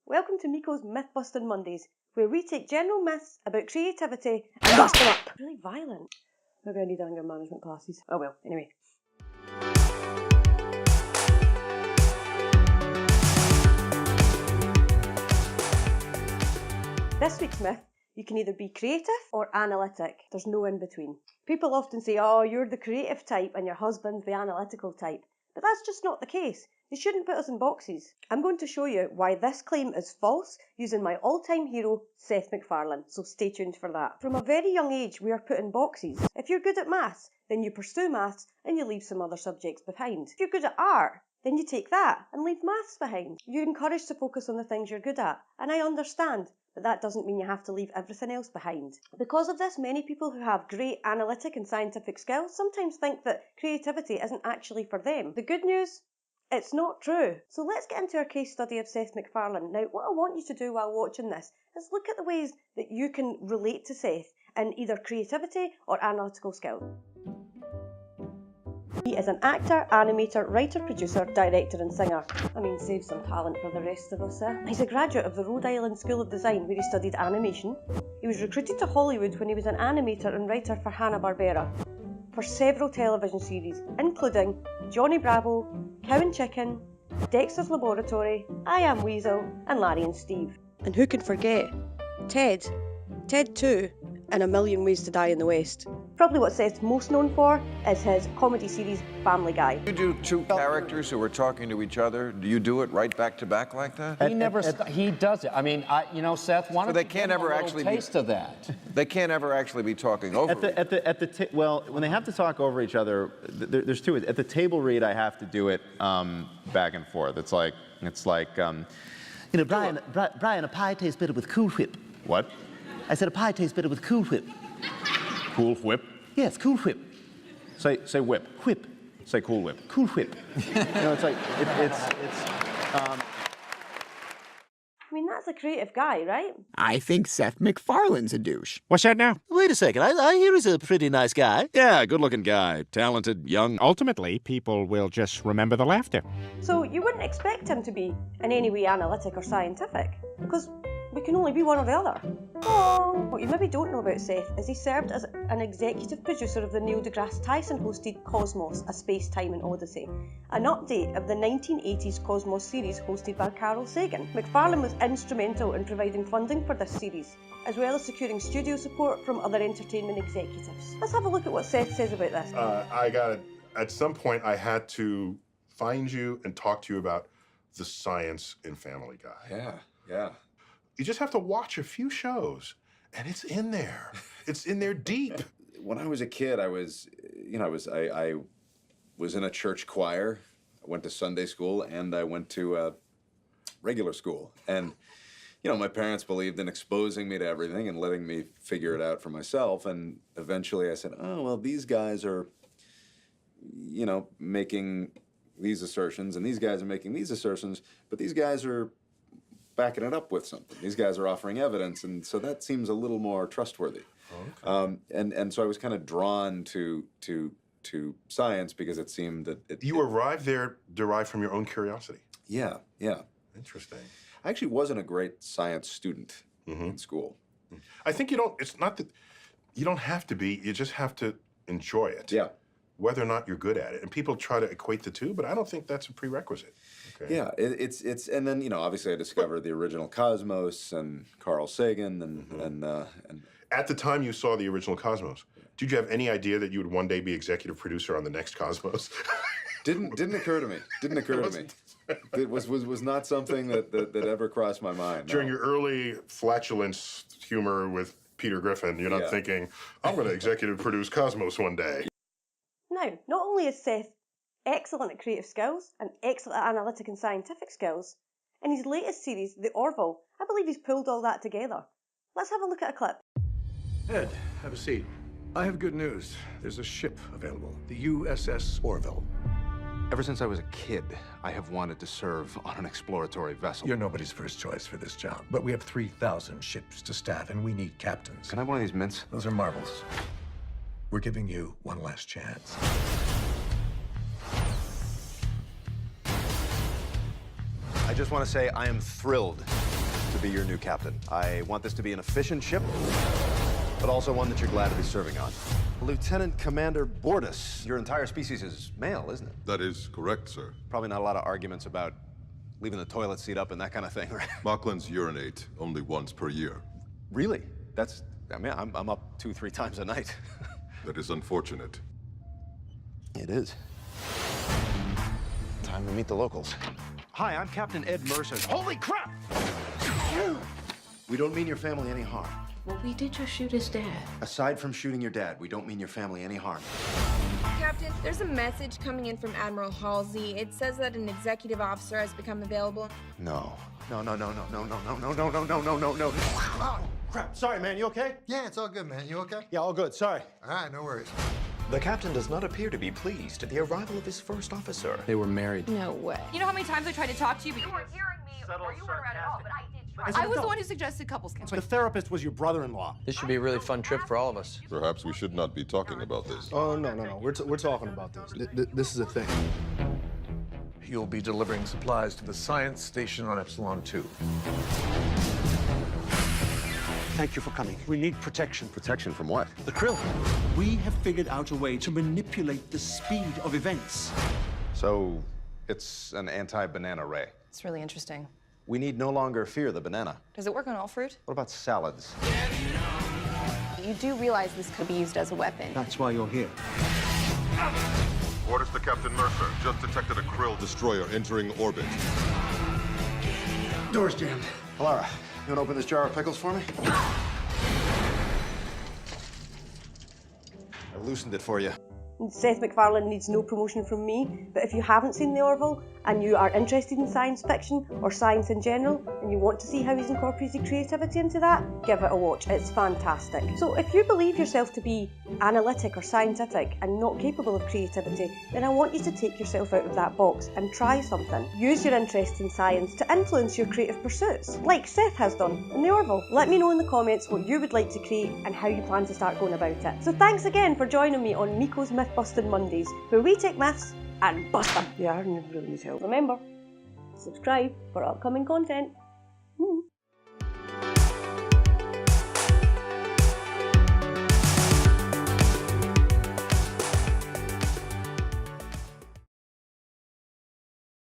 Welcome to Mico's Mythbustin Mondays, where we take general myths about creativity and bust them up. Really violent. Maybe I need anger management classes. Oh well, anyway. This week's myth: you can either be creative or analytic. There's no in between. People often say, oh, you're the creative type and your husband's the analytical type. But that's just not the case. They shouldn't put us in boxes. I'm going to show you why this claim is false using my all-time hero, Seth Macfarlane, so stay tuned for that. From a very young age, we are put in boxes. If you're good at maths, then you pursue maths and you leave some other subjects behind. If you're good at art, then you take that and leave maths behind. You're encouraged to focus on the things you're good at, and I understand. But that doesn't mean you have to leave everything else behind. Because of this, many people who have great analytic and scientific skills sometimes think that creativity isn't actually for them. The good news? It's not true. So let's get into our case study of Seth Macfarlane. Now, what I want you to do while watching this is look at the ways that you can relate to Seth in either creativity or analytical skill. He is an actor, animator, writer, producer, director and singer. I mean, save some talent for the rest of us, eh? He's a graduate of the Rhode Island School of Design, where he studied animation. He was recruited to Hollywood when he was an animator and writer for Hanna-Barbera for several television series, including Johnny Bravo, Cow and Chicken, Dexter's Laboratory, I Am Weasel and Larry and Steve. And who can forget Ted 2, and A Million Ways to Die in the West. Probably what Seth's most known for is his comedy series Family Guy. You do two characters who are talking to each other. Do you do it right back to back like that? He does it. I mean, you know, Seth, why don't you give him a little taste of that? They can't ever actually be talking over. Well, when they have to talk over each other, there's two. At the table read, I have to do it back and forth. It's like, you know, Brian, a pie tastes better with Cool Whip. What? I said a pie tastes better with Cool Whip. Cool Whip? Yes, Cool Whip. Say whip. Whip. Say Cool Whip. Cool Whip. You know, it's like, I mean, that's a creative guy, right? I think Seth MacFarlane's a douche. What's that now? Wait a second, I hear he's a pretty nice guy. Yeah, good-looking guy. Talented, young. Ultimately, people will just remember the laughter. So you wouldn't expect him to be in any way analytic or scientific, because we can only be one or the other. Oh, what you maybe don't know about Seth is he served as an executive producer of the Neil deGrasse Tyson-hosted Cosmos, A Space, Time and Odyssey, an update of the 1980s Cosmos series hosted by Carl Sagan. Macfarlane was instrumental in providing funding for this series, as well as securing studio support from other entertainment executives. Let's have a look at what Seth says about this. At some point, I had to find you and talk to you about the science in Family Guy. Yeah. You just have to watch a few shows, and it's in there. It's in there deep. When I was a kid, I was in a church choir. I went to Sunday school, and I went to regular school. And, you know, my parents believed in exposing me to everything and letting me figure it out for myself. And eventually I said, oh, well, these guys are, you know, making these assertions, and these guys are making these assertions, but these guys are backing it up with something. These guys are offering evidence, and so that seems a little more trustworthy. Okay. And so I was kind of drawn to science because it seemed that you arrived there derived from your own curiosity. Yeah. Interesting. I actually wasn't a great science student in school. I think it's not that you don't have to be, you just have to enjoy it. Yeah. Whether or not you're good at it. And people try to equate the two, but I don't think that's a prerequisite. Okay. Yeah, it's and then, you know, obviously I discovered the original Cosmos and Carl Sagan and At the time you saw the original Cosmos, did you have any idea that you would one day be executive producer on the next Cosmos? Didn't occur to me. Didn't occur to me. It was not something that ever crossed my mind. During your early flatulence humor with Peter Griffin, you're not thinking, I'm going to executive produce Cosmos one day. Now, not only is Seth excellent at creative skills and excellent at analytic and scientific skills, in his latest series, The Orville, I believe he's pulled all that together. Let's have a look at a clip. Ed, have a seat. I have good news. There's a ship available, the USS Orville. Ever since I was a kid, I have wanted to serve on an exploratory vessel. You're nobody's first choice for this job, but we have 3,000 ships to staff, and we need captains. Can I have one of these mints? Those are marbles. We're giving you one last chance. I just want to say I am thrilled to be your new captain. I want this to be an efficient ship, but also one that you're glad to be serving on. Lieutenant Commander Bordus, your entire species is male, isn't it? That is correct, sir. Probably not a lot of arguments about leaving the toilet seat up and that kind of thing, right? Mocklins urinate only once per year. Really? That's, I mean, I'm up 2-3 times a night. That is unfortunate. It is. Time to meet the locals. Hi, I'm Captain Ed Mercer. Holy crap! We don't mean your family any harm. Well, we did just shoot his dad. Aside from shooting your dad, we don't mean your family any harm. Captain, there's a message coming in from Admiral Halsey. It says that an executive officer has become available. No. No. Oh, crap. Sorry, man. You okay? Yeah, it's all good, man. You okay? Yeah, all good. Sorry. All right, no worries. The captain does not appear to be pleased at the arrival of his first officer. They were married. No way. You know how many times I tried to talk to you, but You weren't hearing me, or you weren't around at all, but I did try. I was the one who suggested couples counseling. The therapist was your brother-in-law. This should be a really fun trip for all of us. Perhaps we should not be talking about this. Oh, no. We're talking about this. This is a thing. You'll be delivering supplies to the science station on Epsilon 2. Thank you for coming. We need protection. Protection from what? The krill. We have figured out a way to manipulate the speed of events. So, it's an anti-banana ray. It's really interesting. We need no longer fear the banana. Does it work on all fruit? What about salads? You do realize this could be used as a weapon. That's why you're here. Orders to Captain Mercer. Just detected a krill destroyer entering orbit. Door's jammed. Alara, you want to open this jar of pickles for me? I loosened it for you. Seth Macfarlane needs no promotion from me, but if you haven't seen The Orville and you are interested in science fiction or science in general and you want to see how he's incorporated creativity into that, give it a watch. It's fantastic. So if you believe yourself to be analytic or scientific and not capable of creativity, then I want you to take yourself out of that box and try something. Use your interest in science to influence your creative pursuits, like Seth has done in The Orville. Let me know in the comments what you would like to create and how you plan to start going about it. So thanks again for joining me on Mico's Mythbustin Mondays, where we take myths and bust them. Yeah, I really need help. Remember, subscribe for upcoming content.